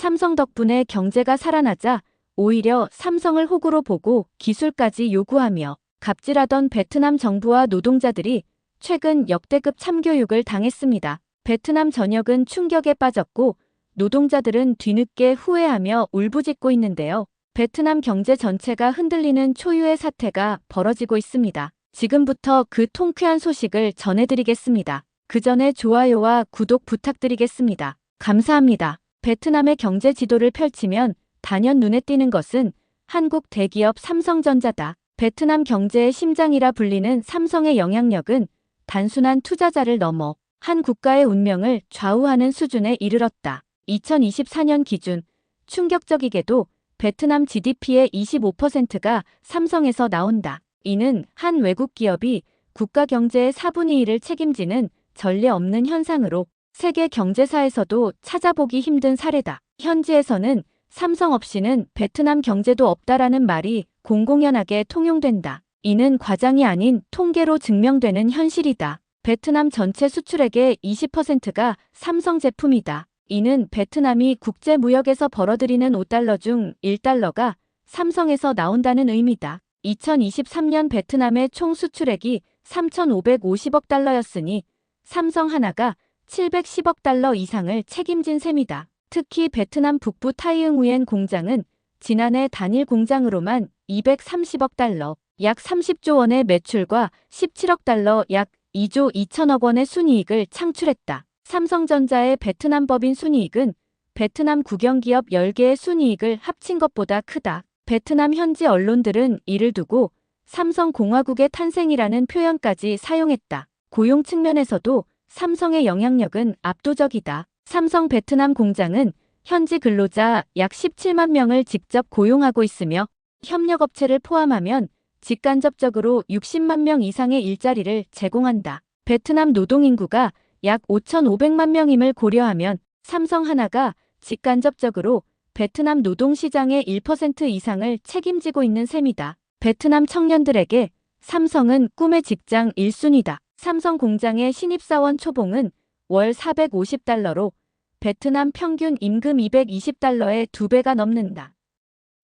삼성 덕분에 경제가 살아나자 오히려 삼성을 호구로 보고 기술까지 요구하며 갑질하던 베트남 정부와 노동자들이 최근 역대급 참교육을 당했습니다. 베트남 전역은 충격에 빠졌고 노동자들은 뒤늦게 후회하며 울부짖고 있는데요. 베트남 경제 전체가 흔들리는 초유의 사태가 벌어지고 있습니다. 지금부터 그 통쾌한 소식을 전해드리겠습니다. 그 전에 좋아요와 구독 부탁드리겠습니다. 감사합니다. 베트남의 경제 지도를 펼치면 단연 눈에 띄는 것은 한국 대기업 삼성전자다. 베트남 경제의 심장이라 불리는 삼성의 영향력은 단순한 투자자를 넘어 한 국가의 운명을 좌우하는 수준에 이르렀다. 2024년 기준 충격적이게도 베트남 GDP의 25%가 삼성에서 나온다. 이는 한 외국 기업이 국가 경제의 4분의 1을 책임지는 전례 없는 현상으로 세계 경제사에서도 찾아보기 힘든 사례다. 현지에서는 삼성 없이는 베트남 경제도 없다라는 말이 공공연하게 통용된다. 이는 과장이 아닌 통계로 증명되는 현실이다. 베트남 전체 수출액의 20%가 삼성 제품이다. 이는 베트남이 국제무역에서 벌어들이는 5달러 중 1달러가 삼성에서 나온다는 의미다. 2023년 베트남의 총 수출액이 3,550억 달러였으니 삼성 하나가 710억 달러 이상을 책임진 셈이다. 특히 베트남 북부 타이응우엔 공장은 지난해 단일 공장으로만 230억 달러, 약 30조 원의 매출과 17억 달러, 약 2조 2천억 원의 순이익을 창출했다. 삼성전자의 베트남 법인 순이익은 베트남 국영기업 10개의 순이익을 합친 것보다 크다. 베트남 현지 언론들은 이를 두고 삼성공화국의 탄생이라는 표현까지 사용했다. 고용 측면에서도 삼성의 영향력은 압도적이다. 삼성 베트남 공장은 현지 근로자 약 17만 명을 직접 고용하고 있으며 협력업체를 포함하면 직간접적으로 60만 명 이상의 일자리를 제공한다. 베트남 노동인구가 약 5,500만 명임을 고려하면 삼성 하나가 직간접적으로 베트남 노동시장의 1% 이상을 책임지고 있는 셈이다. 베트남 청년들에게 삼성은 꿈의 직장 1순위다. 삼성 공장의 신입사원 초봉은 월 450달러로 베트남 평균 임금 220달러의 2배가 넘는다.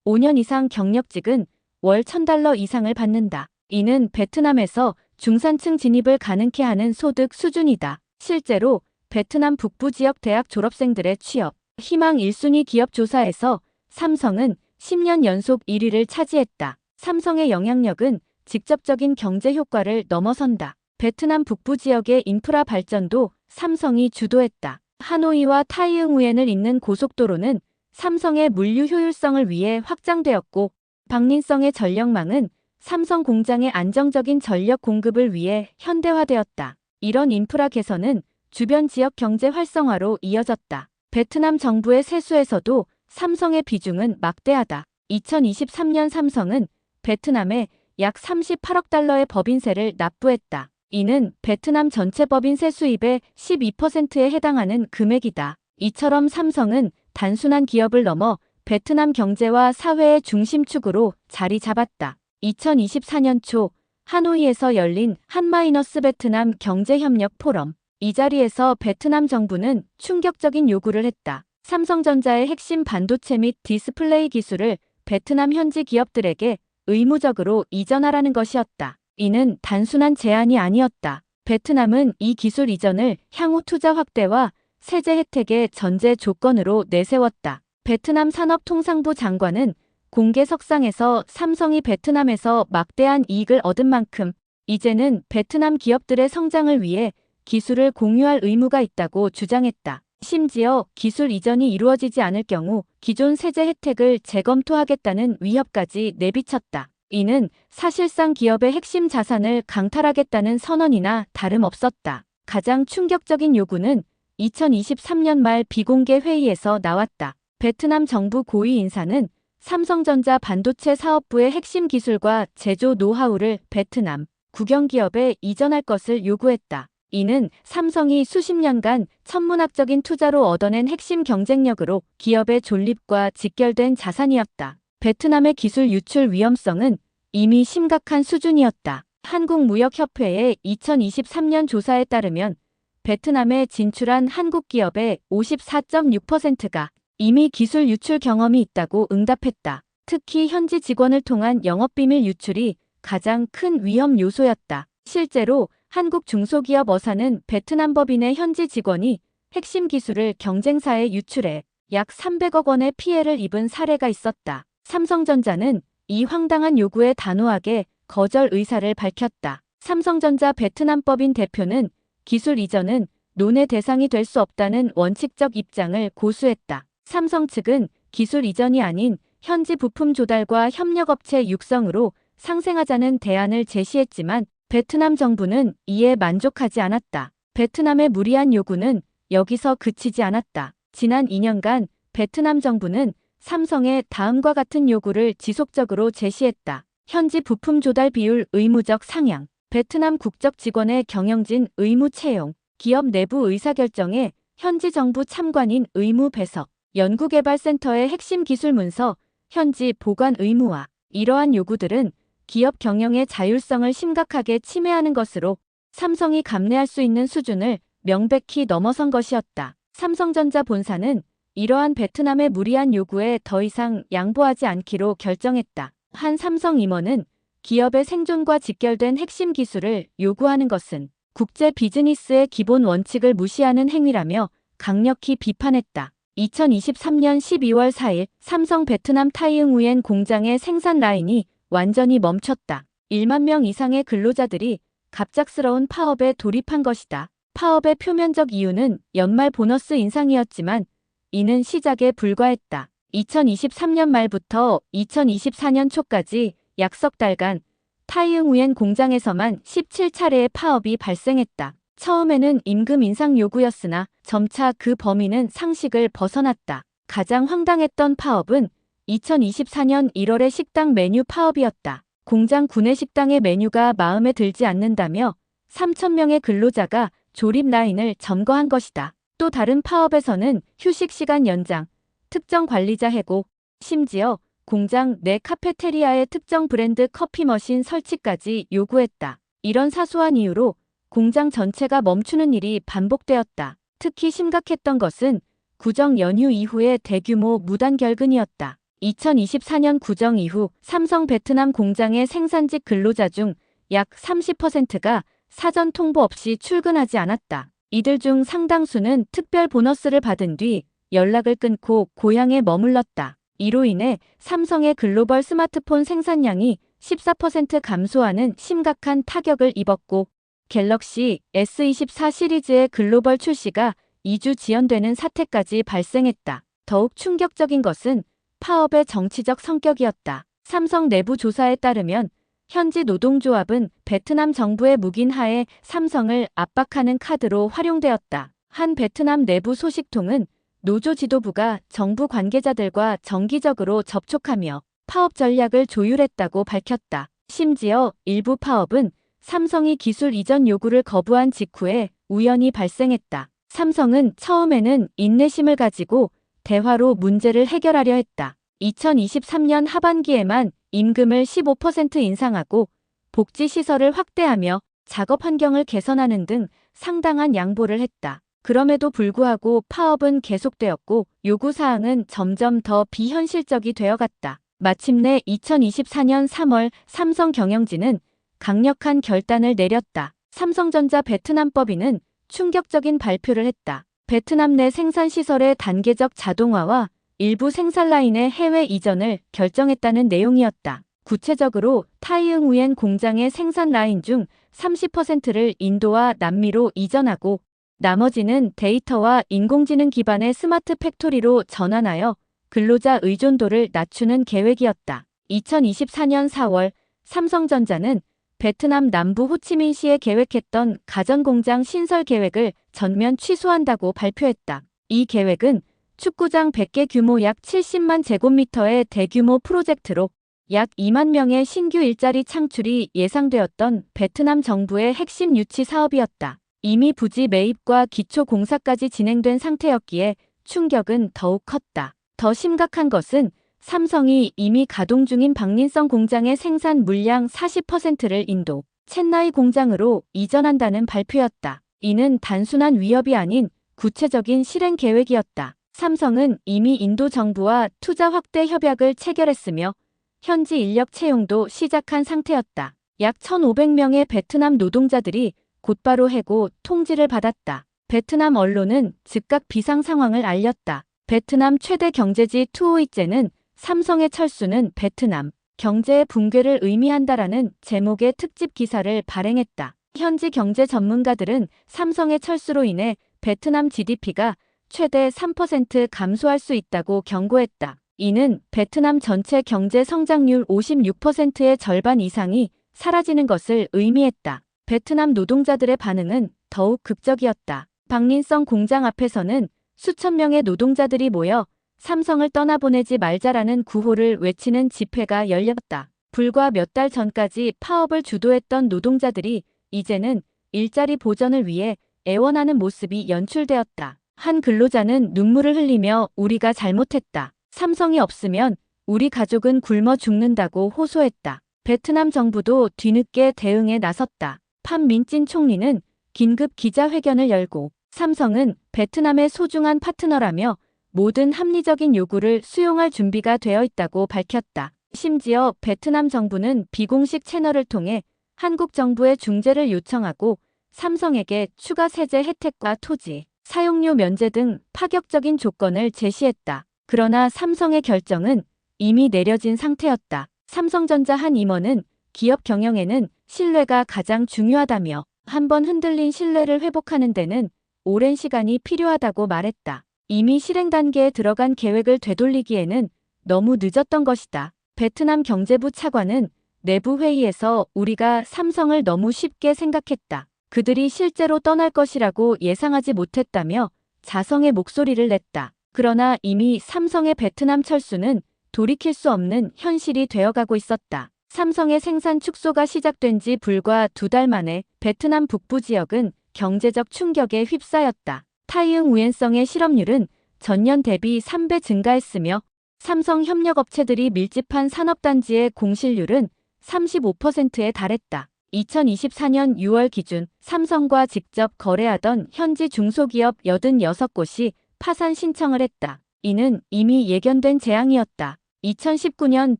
5년 이상 경력직은 월 1,000달러 이상을 받는다. 이는 베트남에서 중산층 진입을 가능케 하는 소득 수준이다. 실제로 베트남 북부 지역 대학 졸업생들의 취업, 희망 1순위 기업 조사에서 삼성은 10년 연속 1위를 차지했다. 삼성의 영향력은 직접적인 경제 효과를 넘어선다. 베트남 북부 지역의 인프라 발전도 삼성이 주도했다. 하노이와 타이응우엔을 잇는 고속도로는 삼성의 물류 효율성을 위해 확장되었고 박린성의 전력망은 삼성 공장의 안정적인 전력 공급을 위해 현대화되었다. 이런 인프라 개선은 주변 지역 경제 활성화로 이어졌다. 베트남 정부의 세수에서도 삼성의 비중은 막대하다. 2023년 삼성은 베트남에 약 38억 달러의 법인세를 납부했다. 이는 베트남 전체 법인세 수입의 12%에 해당하는 금액이다. 이처럼 삼성은 단순한 기업을 넘어 베트남 경제와 사회의 중심축으로 자리 잡았다. 2024년 초 하노이에서 열린 한-베트남 경제협력 포럼. 이 자리에서 베트남 정부는 충격적인 요구를 했다. 삼성전자의 핵심 반도체 및 디스플레이 기술을 베트남 현지 기업들에게 의무적으로 이전하라는 것이었다. 이는 단순한 제안이 아니었다. 베트남은 이 기술 이전을 향후 투자 확대와 세제 혜택의 전제 조건으로 내세웠다. 베트남 산업통상부 장관은 공개석상에서 삼성이 베트남에서 막대한 이익을 얻은 만큼 이제는 베트남 기업들의 성장을 위해 기술을 공유할 의무가 있다고 주장했다. 심지어 기술 이전이 이루어지지 않을 경우 기존 세제 혜택을 재검토하겠다는 위협까지 내비쳤다. 이는 사실상 기업의 핵심 자산을 강탈하겠다는 선언이나 다름없었다. 가장 충격적인 요구는 2023년 말 비공개 회의에서 나왔다. 베트남 정부 고위 인사는 삼성전자 반도체 사업부의 핵심 기술과 제조 노하우를 베트남 국영기업에 이전할 것을 요구했다. 이는 삼성이 수십 년간 천문학적인 투자로 얻어낸 핵심 경쟁력으로 기업의 존립과 직결된 자산이었다. 베트남의 기술 유출 위험성은 이미 심각한 수준이었다. 한국무역협회의 2023년 조사에 따르면 베트남에 진출한 한국 기업의 54.6%가 이미 기술 유출 경험이 있다고 응답했다. 특히 현지 직원을 통한 영업비밀 유출이 가장 큰 위험 요소였다. 실제로 한국 중소기업 어사는 베트남 법인의 현지 직원이 핵심 기술을 경쟁사에 유출해 약 300억 원의 피해를 입은 사례가 있었다. 삼성전자는 이 황당한 요구에 단호하게 거절 의사를 밝혔다. 삼성전자 베트남 법인 대표는 기술 이전은 논의 대상이 될 수 없다는 원칙적 입장을 고수했다. 삼성 측은 기술 이전이 아닌 현지 부품 조달과 협력업체 육성으로 상생하자는 대안을 제시했지만 베트남 정부는 이에 만족하지 않았다. 베트남의 무리한 요구는 여기서 그치지 않았다. 지난 2년간 베트남 정부는 삼성의 다음과 같은 요구를 지속적으로 제시했다. 현지 부품 조달 비율 의무적 상향, 베트남 국적 직원의 경영진 의무 채용, 기업 내부 의사결정에 현지 정부 참관인 의무 배석, 연구개발센터의 핵심 기술 문서, 현지 보관 의무화. 이러한 요구들은 기업 경영의 자율성을 심각하게 침해하는 것으로 삼성이 감내할 수 있는 수준을 명백히 넘어선 것이었다. 삼성전자 본사는 이러한 베트남의 무리한 요구에 더 이상 양보하지 않기로 결정했다. 한 삼성 임원은 기업의 생존과 직결된 핵심 기술을 요구하는 것은 국제 비즈니스의 기본 원칙을 무시하는 행위라며 강력히 비판했다. 2023년 12월 4일 삼성 베트남 타이응우엔 공장의 생산 라인이 완전히 멈췄다. 1만 명 이상의 근로자들이 갑작스러운 파업에 돌입한 것이다. 파업의 표면적 이유는 연말 보너스 인상이었지만 이는 시작에 불과했다. 2023년 말부터 2024년 초까지 약 석 달간 타이응우엔 공장에서만 17차례의 파업이 발생했다. 처음에는 임금 인상 요구였으나 점차 그 범위는 상식을 벗어났다. 가장 황당했던 파업은 2024년 1월의 식당 메뉴 파업이었다. 공장 구내식당의 메뉴가 마음에 들지 않는다며 3,000명의 근로자가 조립 라인을 점거한 것이다. 또 다른 파업에서는 휴식 시간 연장, 특정 관리자 해고, 심지어 공장 내 카페테리아의 특정 브랜드 커피 머신 설치까지 요구했다. 이런 사소한 이유로 공장 전체가 멈추는 일이 반복되었다. 특히 심각했던 것은 구정 연휴 이후의 대규모 무단 결근이었다. 2024년 구정 이후 삼성 베트남 공장의 생산직 근로자 중 약 30%가 사전 통보 없이 출근하지 않았다. 이들 중 상당수는 특별 보너스를 받은 뒤 연락을 끊고 고향에 머물렀다. 이로 인해 삼성의 글로벌 스마트폰 생산량이 14% 감소하는 심각한 타격을 입었고 갤럭시 S24 시리즈의 글로벌 출시가 2주 지연되는 사태까지 발생했다. 더욱 충격적인 것은 파업의 정치적 성격이었다. 삼성 내부 조사에 따르면 현지 노동조합은 베트남 정부의 묵인하에 삼성을 압박하는 카드로 활용되었다. 한 베트남 내부 소식통은 노조 지도부가 정부 관계자들과 정기적으로 접촉하며 파업 전략을 조율했다고 밝혔다. 심지어 일부 파업은 삼성이 기술 이전 요구를 거부한 직후에 우연히 발생했다. 삼성은 처음에는 인내심을 가지고 대화로 문제를 해결하려 했다. 2023년 하반기에만 임금을 15% 인상하고 복지시설을 확대하며 작업 환경을 개선하는 등 상당한 양보를 했다. 그럼에도 불구하고 파업은 계속되었고 요구사항은 점점 더 비현실적이 되어갔다. 마침내 2024년 3월 삼성 경영진은 강력한 결단을 내렸다. 삼성전자 베트남 법인은 충격적인 발표를 했다. 베트남 내 생산시설의 단계적 자동화와 일부 생산 라인의 해외 이전을 결정했다는 내용이었다. 구체적으로 타이응우엔 공장의 생산 라인 중 30%를 인도와 남미로 이전하고 나머지는 데이터와 인공지능 기반의 스마트 팩토리로 전환하여 근로자 의존도를 낮추는 계획이었다. 2024년 4월 삼성전자는 베트남 남부 호치민시에 계획했던 가전공장 신설 계획을 전면 취소한다고 발표했다. 이 계획은 축구장 100개 규모 약 70만 제곱미터의 대규모 프로젝트로 약 2만 명의 신규 일자리 창출이 예상되었던 베트남 정부의 핵심 유치 사업이었다. 이미 부지 매입과 기초 공사까지 진행된 상태였기에 충격은 더욱 컸다. 더 심각한 것은 삼성이 이미 가동 중인 박린성 공장의 생산 물량 40%를 인도, 첸나이 공장으로 이전한다는 발표였다. 이는 단순한 위협이 아닌 구체적인 실행 계획이었다. 삼성은 이미 인도 정부와 투자 확대 협약을 체결했으며 현지 인력 채용도 시작한 상태였다. 약 1,500명의 베트남 노동자들이 곧바로 해고 통지를 받았다. 베트남 언론은 즉각 비상 상황을 알렸다. 베트남 최대 경제지 투오이제는 삼성의 철수는 베트남 경제의 붕괴를 의미한다라는 제목의 특집 기사를 발행했다. 현지 경제 전문가들은 삼성의 철수로 인해 베트남 GDP가 최대 3% 감소할 수 있다고 경고했다. 이는 베트남 전체 경제 성장률 56%의 절반 이상이 사라지는 것을 의미했다. 베트남 노동자들의 반응은 더욱 극적이었다. 박린성 공장 앞에서는 수천 명의 노동자들이 모여 삼성을 떠나보내지 말자라는 구호를 외치는 집회가 열렸다. 불과 몇 달 전까지 파업을 주도했던 노동자들이 이제는 일자리 보전을 위해 애원하는 모습이 연출되었다. 한 근로자는 눈물을 흘리며 우리가 잘못했다. 삼성이 없으면 우리 가족은 굶어 죽는다고 호소했다. 베트남 정부도 뒤늦게 대응에 나섰다. 팜 민찐 총리는 긴급 기자회견을 열고 삼성은 베트남의 소중한 파트너라며 모든 합리적인 요구를 수용할 준비가 되어 있다고 밝혔다. 심지어 베트남 정부는 비공식 채널을 통해 한국 정부의 중재를 요청하고 삼성에게 추가 세제 혜택과 토지, 사용료 면제 등 파격적인 조건을 제시했다. 그러나 삼성의 결정은 이미 내려진 상태였다. 삼성전자 한 임원은 기업 경영에는 신뢰가 가장 중요하다며 한번 흔들린 신뢰를 회복하는 데는 오랜 시간이 필요하다고 말했다. 이미 실행 단계에 들어간 계획을 되돌리기에는 너무 늦었던 것이다. 베트남 경제부 차관은 내부 회의에서 우리가 삼성을 너무 쉽게 생각했다. 그들이 실제로 떠날 것이라고 예상하지 못했다며 자성의 목소리를 냈다. 그러나 이미 삼성의 베트남 철수는 돌이킬 수 없는 현실이 되어가고 있었다. 삼성의 생산 축소가 시작된 지 불과 2달 만에 베트남 북부 지역은 경제적 충격에 휩싸였다. 타이응 우엔성의 실업률은 전년 대비 3배 증가했으며 삼성 협력업체들이 밀집한 산업단지의 공실률은 35%에 달했다. 2024년 6월 기준 삼성과 직접 거래하던 현지 중소기업 86곳이 파산 신청을 했다. 이는 이미 예견된 재앙이었다. 2019년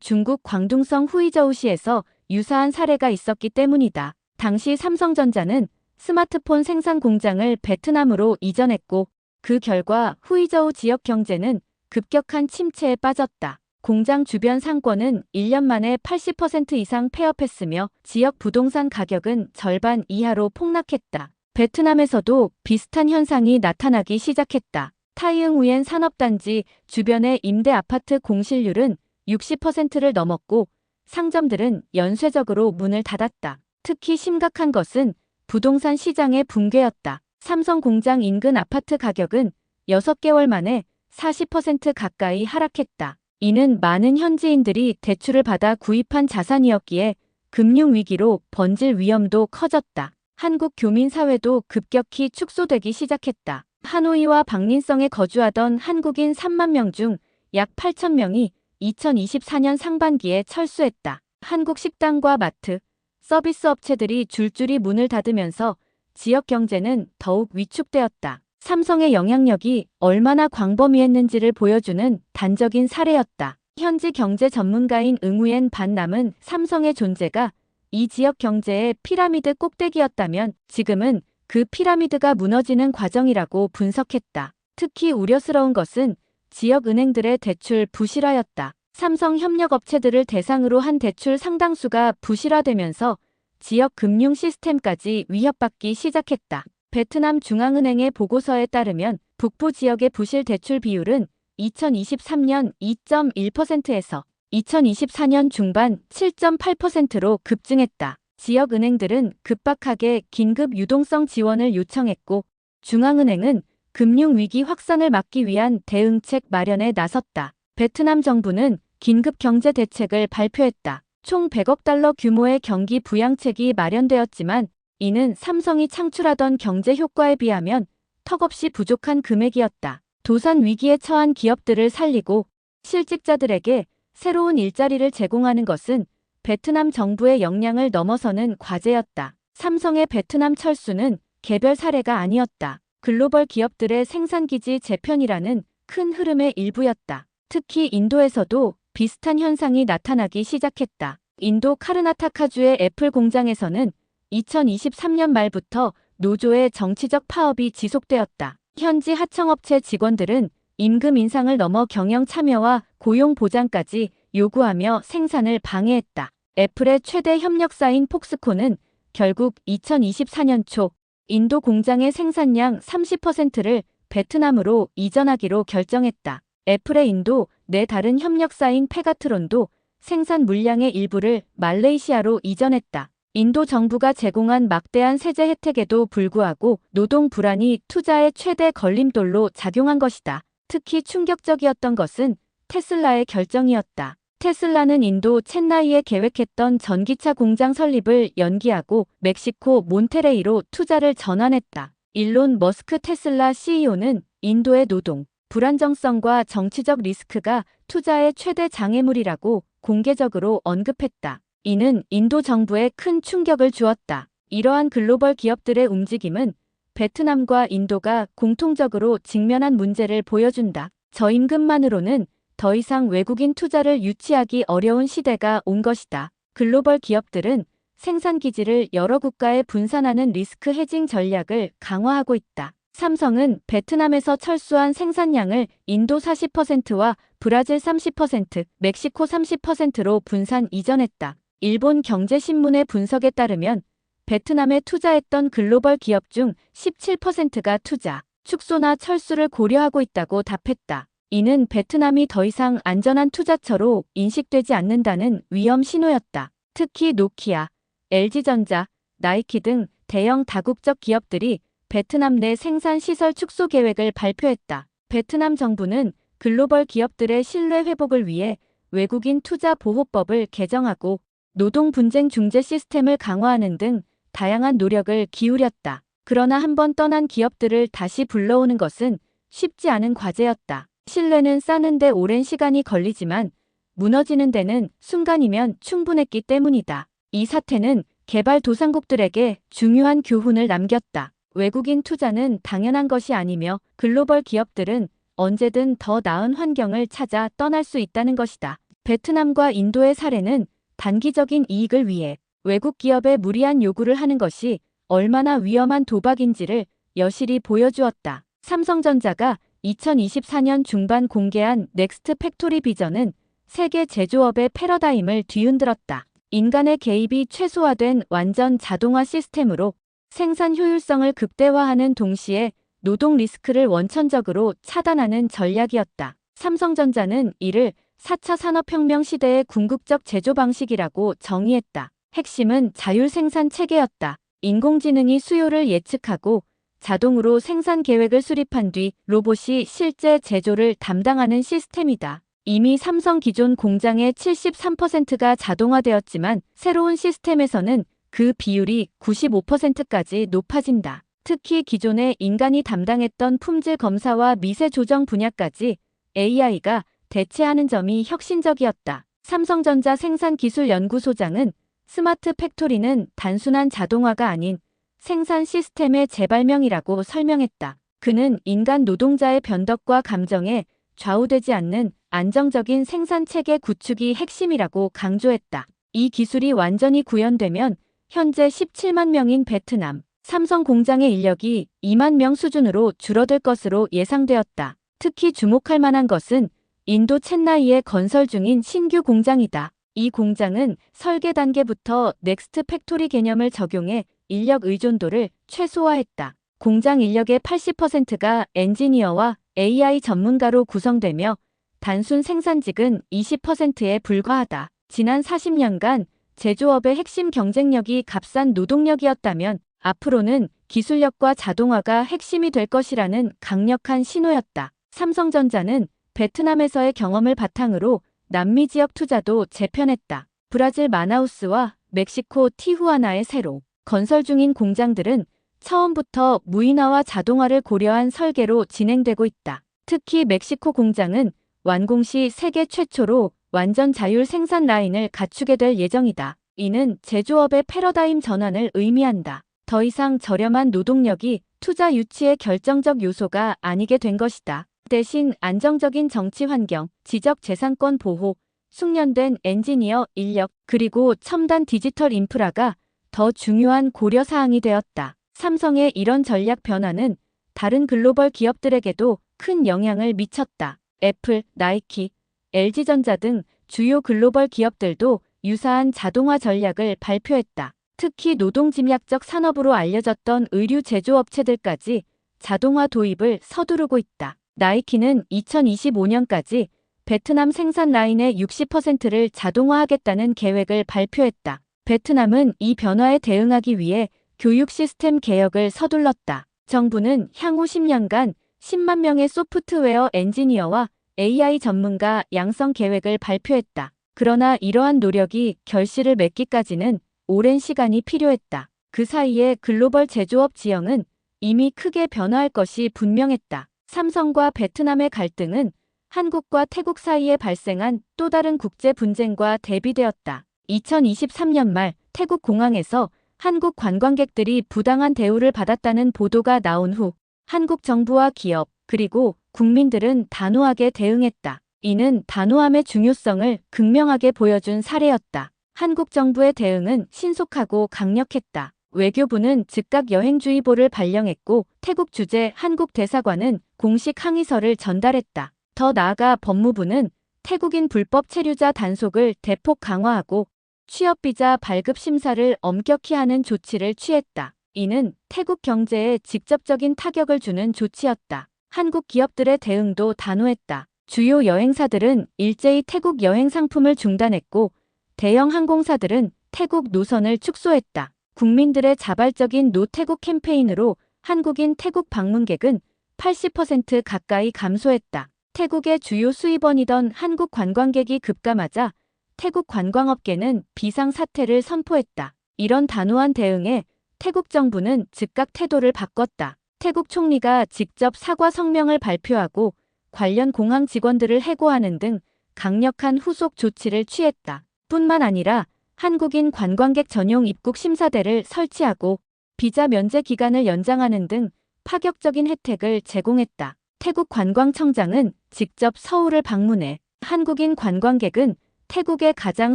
중국 광둥성 후이저우시에서 유사한 사례가 있었기 때문이다. 당시 삼성전자는 스마트폰 생산 공장을 베트남으로 이전했고 그 결과 후이저우 지역 경제는 급격한 침체에 빠졌다. 공장 주변 상권은 1년 만에 80% 이상 폐업했으며 지역 부동산 가격은 절반 이하로 폭락했다. 베트남에서도 비슷한 현상이 나타나기 시작했다. 타이응우엔 산업단지 주변의 임대 아파트 공실률은 60%를 넘었고 상점들은 연쇄적으로 문을 닫았다. 특히 심각한 것은 부동산 시장의 붕괴였다. 삼성 공장 인근 아파트 가격은 6개월 만에 40% 가까이 하락했다. 이는 많은 현지인들이 대출을 받아 구입한 자산이었기에 금융위기로 번질 위험도 커졌다. 한국 교민사회도 급격히 축소되기 시작했다. 하노이와 박린성에 거주하던 한국인 3만 명 중 약 8천 명이 2024년 상반기에 철수했다. 한국 식당과 마트, 서비스 업체들이 줄줄이 문을 닫으면서 지역 경제는 더욱 위축되었다. 삼성의 영향력이 얼마나 광범위했는지를 보여주는 단적인 사례였다. 현지 경제 전문가인 응우엔 반남은 삼성의 존재가 이 지역 경제의 피라미드 꼭대기였다면 지금은 그 피라미드가 무너지는 과정이라고 분석했다. 특히 우려스러운 것은 지역 은행들의 대출 부실화였다. 삼성 협력업체들을 대상으로 한 대출 상당수가 부실화되면서 지역 금융 시스템까지 위협받기 시작했다. 베트남 중앙은행의 보고서에 따르면 북부 지역의 부실 대출 비율은 2023년 2.1%에서 2024년 중반 7.8%로 급증했다. 지역 은행들은 급박하게 긴급 유동성 지원을 요청했고 중앙은행은 금융위기 확산을 막기 위한 대응책 마련에 나섰다. 베트남 정부는 긴급 경제 대책을 발표했다. 총 100억 달러 규모의 경기 부양책이 마련되었지만 이는 삼성이 창출하던 경제 효과에 비하면 턱없이 부족한 금액이었다. 도산 위기에 처한 기업들을 살리고 실직자들에게 새로운 일자리를 제공하는 것은 베트남 정부의 역량을 넘어서는 과제였다. 삼성의 베트남 철수는 개별 사례가 아니었다. 글로벌 기업들의 생산기지 재편이라는 큰 흐름의 일부였다. 특히 인도에서도 비슷한 현상이 나타나기 시작했다. 인도 카르나타카주의 애플 공장에서는 2023년 말부터 노조의 정치적 파업이 지속되었다. 현지 하청업체 직원들은 임금 인상을 넘어 경영 참여와 고용 보장까지 요구하며 생산을 방해했다. 애플의 최대 협력사인 폭스콘은 결국 2024년 초 인도 공장의 생산량 30%를 베트남으로 이전하기로 결정했다. 애플의 인도 내 다른 협력사인 페가트론도 생산 물량의 일부를 말레이시아로 이전했다. 인도 정부가 제공한 막대한 세제 혜택에도 불구하고 노동 불안이 투자의 최대 걸림돌로 작용한 것이다. 특히 충격적이었던 것은 테슬라의 결정이었다. 테슬라는 인도 첸나이에 계획했던 전기차 공장 설립을 연기하고 멕시코 몬테레이로 투자를 전환했다. 일론 머스크 테슬라 CEO는 인도의 노동, 불안정성과 정치적 리스크가 투자의 최대 장애물이라고 공개적으로 언급했다. 이는 인도 정부에 큰 충격을 주었다. 이러한 글로벌 기업들의 움직임은 베트남과 인도가 공통적으로 직면한 문제를 보여준다. 저임금만으로는 더 이상 외국인 투자를 유치하기 어려운 시대가 온 것이다. 글로벌 기업들은 생산 기지를 여러 국가에 분산하는 리스크 헤징 전략을 강화하고 있다. 삼성은 베트남에서 철수한 생산량을 인도 40%와 브라질 30%, 멕시코 30%로 분산 이전했다. 일본 경제신문의 분석에 따르면 베트남에 투자했던 글로벌 기업 중 17%가 투자, 축소나 철수를 고려하고 있다고 답했다. 이는 베트남이 더 이상 안전한 투자처로 인식되지 않는다는 위험 신호였다. 특히 노키아, LG전자, 나이키 등 대형 다국적 기업들이 베트남 내 생산 시설 축소 계획을 발표했다. 베트남 정부는 글로벌 기업들의 신뢰 회복을 위해 외국인 투자 보호법을 개정하고 노동 분쟁 중재 시스템을 강화하는 등 다양한 노력을 기울였다. 그러나 한번 떠난 기업들을 다시 불러오는 것은 쉽지 않은 과제였다. 신뢰는 쌓는데 오랜 시간이 걸리지만 무너지는 데는 순간이면 충분했기 때문이다. 이 사태는 개발도상국들에게 중요한 교훈을 남겼다. 외국인 투자는 당연한 것이 아니며 글로벌 기업들은 언제든 더 나은 환경을 찾아 떠날 수 있다는 것이다. 베트남과 인도의 사례는 단기적인 이익을 위해 외국 기업에 무리한 요구를 하는 것이 얼마나 위험한 도박인지를 여실히 보여주었다. 삼성전자가 2024년 중반 공개한 넥스트 팩토리 비전은 세계 제조업의 패러다임을 뒤흔들었다. 인간의 개입이 최소화된 완전 자동화 시스템으로 생산 효율성을 극대화하는 동시에 노동 리스크를 원천적으로 차단하는 전략이었다. 삼성전자는 이를 4차 산업혁명 시대의 궁극적 제조 방식이라고 정의했다. 핵심은 자율 생산 체계였다. 인공지능이 수요를 예측하고 자동으로 생산 계획을 수립한 뒤 로봇이 실제 제조를 담당하는 시스템이다. 이미 삼성 기존 공장의 73%가 자동화되었지만 새로운 시스템에서는 그 비율이 95%까지 높아진다. 특히 기존에 인간이 담당했던 품질 검사와 미세 조정 분야까지 AI가 대체하는 점이 혁신적이었다. 삼성전자 생산기술연구소장은 스마트 팩토리는 단순한 자동화가 아닌 생산 시스템의 재발명이라고 설명했다. 그는 인간 노동자의 변덕과 감정에 좌우되지 않는 안정적인 생산체계 구축이 핵심이라고 강조했다. 이 기술이 완전히 구현되면 현재 17만 명인 베트남 삼성 공장의 인력이 2만 명 수준으로 줄어들 것으로 예상되었다. 특히 주목할 만한 것은 인도 첸나이에 건설 중인 신규 공장이다. 이 공장은 설계 단계부터 넥스트 팩토리 개념을 적용해 인력 의존도를 최소화했다. 공장 인력의 80%가 엔지니어와 AI 전문가로 구성되며 단순 생산직은 20%에 불과하다. 지난 40년간 제조업의 핵심 경쟁력이 값싼 노동력이었다면 앞으로는 기술력과 자동화가 핵심이 될 것이라는 강력한 신호였다. 삼성전자는 베트남에서의 경험을 바탕으로 남미 지역 투자도 재편했다. 브라질 마나우스와 멕시코 티후아나의 새로 건설 중인 공장들은 처음부터 무인화와 자동화를 고려한 설계로 진행되고 있다. 특히 멕시코 공장은 완공 시 세계 최초로 완전 자율 생산 라인을 갖추게 될 예정이다. 이는 제조업의 패러다임 전환을 의미한다. 더 이상 저렴한 노동력이 투자 유치의 결정적 요소가 아니게 된 것이다. 대신 안정적인 정치 환경, 지적 재산권 보호, 숙련된 엔지니어 인력, 그리고 첨단 디지털 인프라가 더 중요한 고려 사항이 되었다. 삼성의 이런 전략 변화는 다른 글로벌 기업들에게도 큰 영향을 미쳤다. 애플, 나이키, LG전자 등 주요 글로벌 기업들도 유사한 자동화 전략을 발표했다. 특히 노동집약적 산업으로 알려졌던 의류 제조업체들까지 자동화 도입을 서두르고 있다. 나이키는 2025년까지 베트남 생산 라인의 60%를 자동화하겠다는 계획을 발표했다. 베트남은 이 변화에 대응하기 위해 교육 시스템 개혁을 서둘렀다. 정부는 향후 10년간 10만 명의 소프트웨어 엔지니어와 AI 전문가 양성 계획을 발표했다. 그러나 이러한 노력이 결실을 맺기까지는 오랜 시간이 필요했다. 그 사이에 글로벌 제조업 지형은 이미 크게 변화할 것이 분명했다. 삼성과 베트남의 갈등은 한국과 태국 사이에 발생한 또 다른 국제 분쟁과 대비되었다. 2023년 말 태국 공항에서 한국 관광객들이 부당한 대우를 받았다는 보도가 나온 후 한국 정부와 기업, 그리고 국민들은 단호하게 대응했다. 이는 단호함의 중요성을 극명하게 보여준 사례였다. 한국 정부의 대응은 신속하고 강력했다. 외교부는 즉각 여행주의보를 발령했고 태국 주재 한국 대사관은 공식 항의서를 전달했다. 더 나아가 법무부는 태국인 불법 체류자 단속을 대폭 강화하고 취업비자 발급 심사를 엄격히 하는 조치를 취했다. 이는 태국 경제에 직접적인 타격을 주는 조치였다. 한국 기업들의 대응도 단호했다. 주요 여행사들은 일제히 태국 여행 상품을 중단했고 대형 항공사들은 태국 노선을 축소했다. 국민들의 자발적인 노태국 캠페인으로 한국인 태국 방문객은 80% 가까이 감소했다. 태국의 주요 수입원이던 한국 관광객이 급감하자 태국 관광업계는 비상사태를 선포했다. 이런 단호한 대응에 태국 정부는 즉각 태도를 바꿨다. 태국 총리가 직접 사과 성명을 발표하고 관련 공항 직원들을 해고하는 등 강력한 후속 조치를 취했다. 뿐만 아니라 한국인 관광객 전용 입국 심사대를 설치하고 비자 면제 기간을 연장하는 등 파격적인 혜택을 제공했다. 태국 관광청장은 직접 서울을 방문해 한국인 관광객은 태국의 가장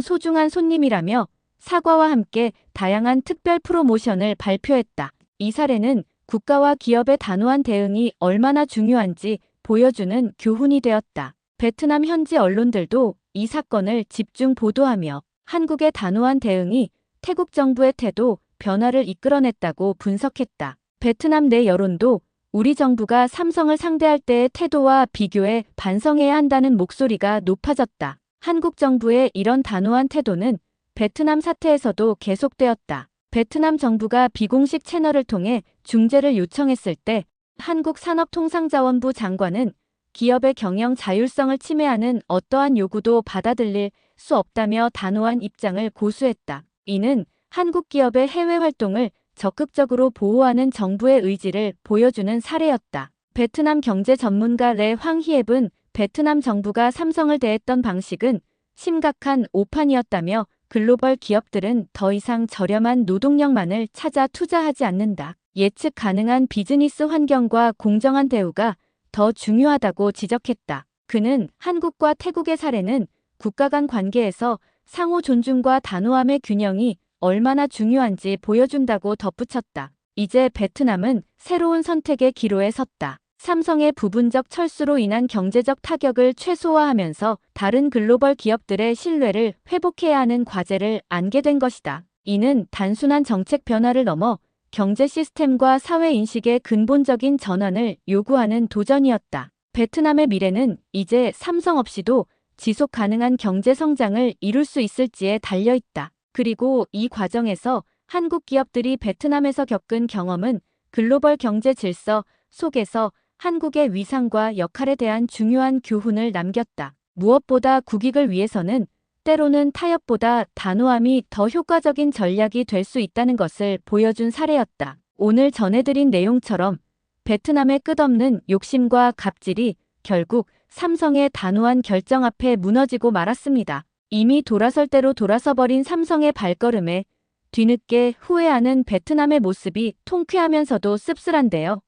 소중한 손님이라며 사과와 함께 다양한 특별 프로모션을 발표했다. 이 사례는 국가와 기업의 단호한 대응이 얼마나 중요한지 보여주는 교훈이 되었다. 베트남 현지 언론들도 이 사건을 집중 보도하며 한국의 단호한 대응이 태국 정부의 태도 변화를 이끌어냈다고 분석했다. 베트남 내 여론도 우리 정부가 삼성을 상대할 때의 태도와 비교해 반성해야 한다는 목소리가 높아졌다. 한국 정부의 이런 단호한 태도는 베트남 사태에서도 계속되었다. 베트남 정부가 비공식 채널을 통해 중재를 요청했을 때 한국산업통상자원부 장관은 기업의 경영 자율성을 침해하는 어떠한 요구도 받아들일 수 없다며 단호한 입장을 고수했다. 이는 한국 기업의 해외 활동을 적극적으로 보호하는 정부의 의지를 보여주는 사례였다. 베트남 경제 전문가 레 황희앱은 베트남 정부가 삼성을 대했던 방식은 심각한 오판이었다며 글로벌 기업들은 더 이상 저렴한 노동력만을 찾아 투자하지 않는다. 예측 가능한 비즈니스 환경과 공정한 대우가 더 중요하다고 지적했다. 그는 한국과 태국의 사례는 국가 간 관계에서 상호 존중과 단호함의 균형이 얼마나 중요한지 보여준다고 덧붙였다. 이제 베트남은 새로운 선택의 기로에 섰다. 삼성의 부분적 철수로 인한 경제적 타격을 최소화하면서 다른 글로벌 기업들의 신뢰를 회복해야 하는 과제를 안게 된 것이다. 이는 단순한 정책 변화를 넘어 경제 시스템과 사회 인식의 근본적인 전환을 요구하는 도전이었다. 베트남의 미래는 이제 삼성 없이도 지속 가능한 경제 성장을 이룰 수 있을지에 달려 있다. 그리고 이 과정에서 한국 기업들이 베트남에서 겪은 경험은 글로벌 경제 질서 속에서 한국의 위상과 역할에 대한 중요한 교훈을 남겼다. 무엇보다 국익을 위해서는 때로는 타협보다 단호함이 더 효과적인 전략이 될 수 있다는 것을 보여준 사례였다. 오늘 전해드린 내용처럼 베트남의 끝없는 욕심과 갑질이 결국 삼성의 단호한 결정 앞에 무너지고 말았습니다. 이미 돌아설 대로 돌아서버린 삼성의 발걸음에 뒤늦게 후회하는 베트남의 모습이 통쾌하면서도 씁쓸한데요.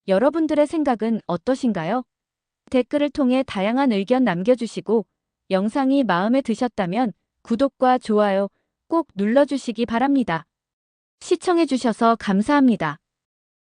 여러분들의 생각은 어떠신가요? 댓글을 통해 다양한 의견 남겨주시고 영상이 마음에 드셨다면 구독과 좋아요 꼭 눌러주시기 바랍니다. 시청해주셔서 감사합니다.